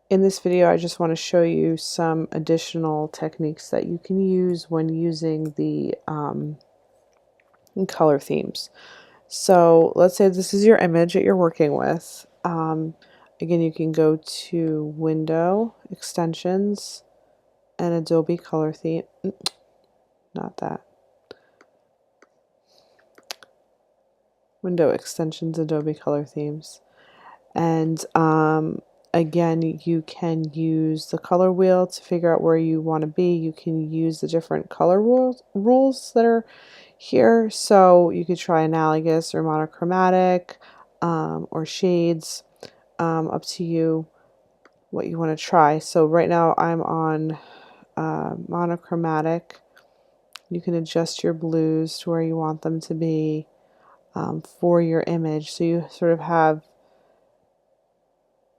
In this video, I just want to show you some additional techniques that you can use when using the color themes. So let's say this is your image that you're working with. Again, you can go to Window, Extensions, and Adobe Color Theme. Not that. Window, Extensions, Adobe Color Themes. And again, you can use the color wheel to figure out where you want to be. You can use the different color rules that are here. So you could try analogous or monochromatic or shades, up to you what you want to try. So right now I'm on monochromatic. You can adjust your blues to where you want them to be for your image. So you sort of have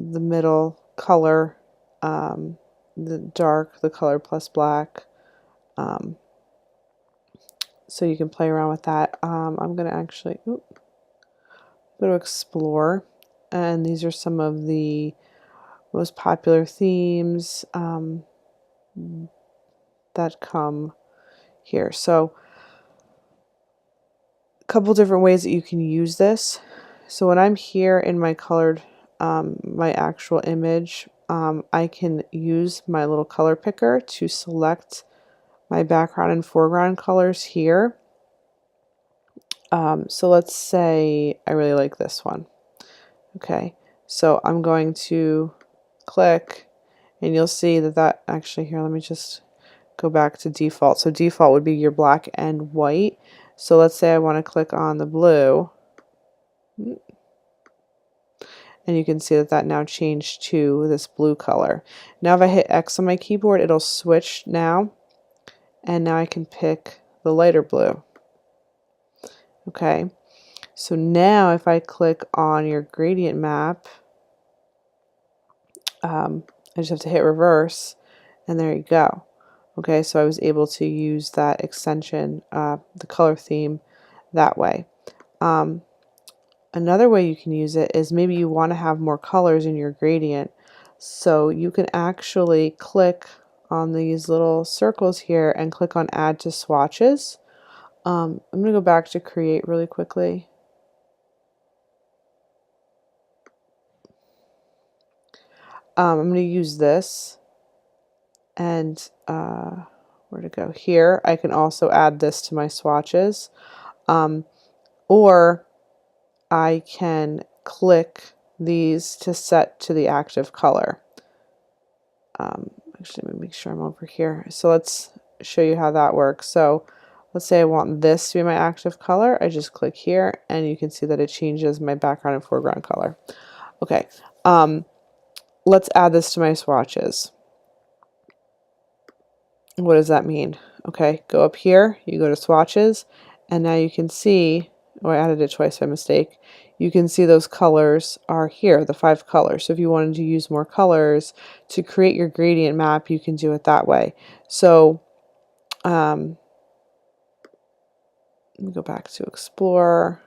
the middle color, the dark, the color plus black. So you can play around with that. I'm going to actually go to Explore, and these are some of the most popular themes that come here. So a couple different ways that you can use this. So when I'm here in my colored, my actual image, I can use my little color picker to select my background and foreground colors here. So let's say I really like this one. Okay, so I'm going to click, and you'll see that actually here, let me just go back to default. So default would be your black and white. So let's say I want to click on the blue, and you can see that now changed to this blue color. Now if I hit X on my keyboard, it'll switch now, and now I can pick the lighter blue. Okay, so now if I click on your gradient map, I just have to hit reverse, and there you go. Okay, so I was able to use that extension, the color theme, that way. Another way you can use it is maybe you want to have more colors in your gradient. So you can actually click on these little circles here and click on Add to Swatches. I'm going to go back to Create really quickly. I'm going to use this, and where to go here. I can also add this to my swatches, or I can click these to set to the active color. Actually, let me make sure I'm over here. So let's show you how that works. So let's say I want this to be my active color. I just click here, and you can see that it changes my background and foreground color. Okay, let's add this to my swatches. What does that mean? Okay, go up here, you go to swatches, and now you can see, oh, I added it twice by mistake. You can see those colors are here, the 5 colors. So if you wanted to use more colors to create your gradient map, you can do it that way. So let me go back to Explore.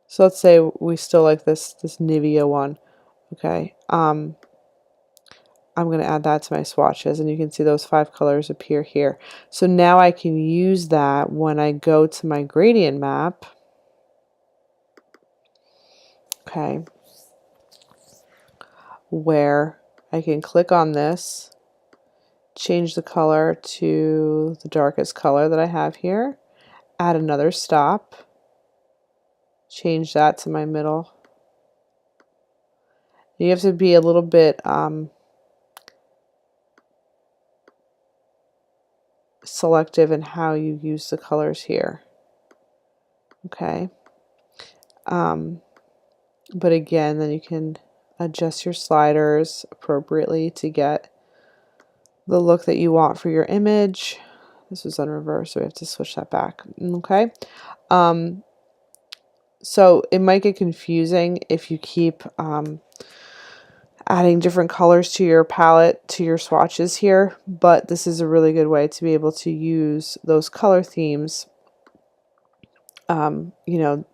So let's say we still like this Nivea one. Okay. I'm going to add that to my swatches, and you can see those 5 colors appear here. So now I can use that when I go to my gradient map. Okay. Where I can click on this, change the color to the darkest color that I have here, add another stop, change that to my middle. You have to be a little bit selective in how you use the colors here. Okay. But again, then you can adjust your sliders appropriately to get the look that you want for your image. This was on reverse, so we have to switch that back. Okay. So it might get confusing if you keep adding different colors to your palette, to your swatches here, but this is a really good way to be able to use those color themes. You know,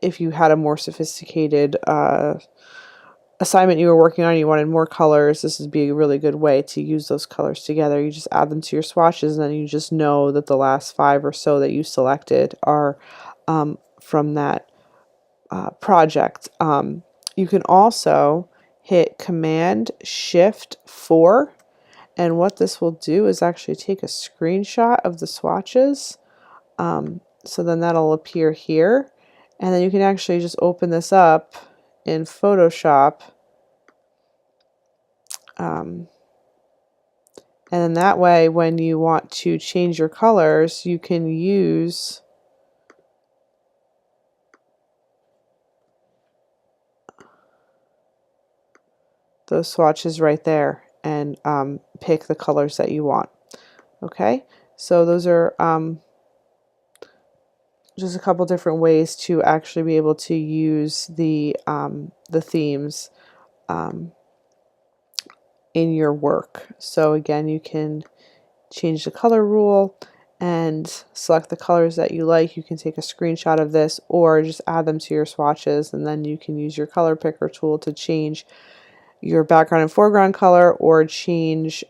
if you had a more sophisticated assignment you were working on, you wanted more colors, this would be a really good way to use those colors together. You just add them to your swatches, and then you just know that the last 5 or so that you selected are from that project. You can also hit Command Shift 4, and what this will do is actually take a screenshot of the swatches. So then that'll appear here, and then you can actually just open this up in Photoshop, and then that way when you want to change your colors, you can use those swatches right there and pick the colors that you want. Okay, so those are just a couple different ways to actually be able to use the themes in your work. So again, you can change the color rule and select the colors that you like. You can take a screenshot of this or just add them to your swatches, and then you can use your color picker tool to change your background and foreground color, or change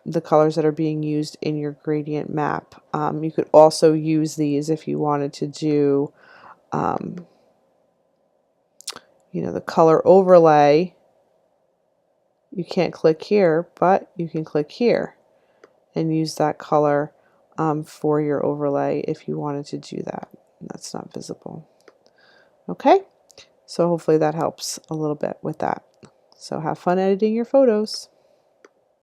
the colors that are being used in your gradient map. You could also use these if you wanted to do you know, the color overlay. You can't click here, but you can click here and use that color for your overlay if you wanted to do that. That's not visible. Okay, so hopefully that helps a little bit with that. So have fun editing your photos.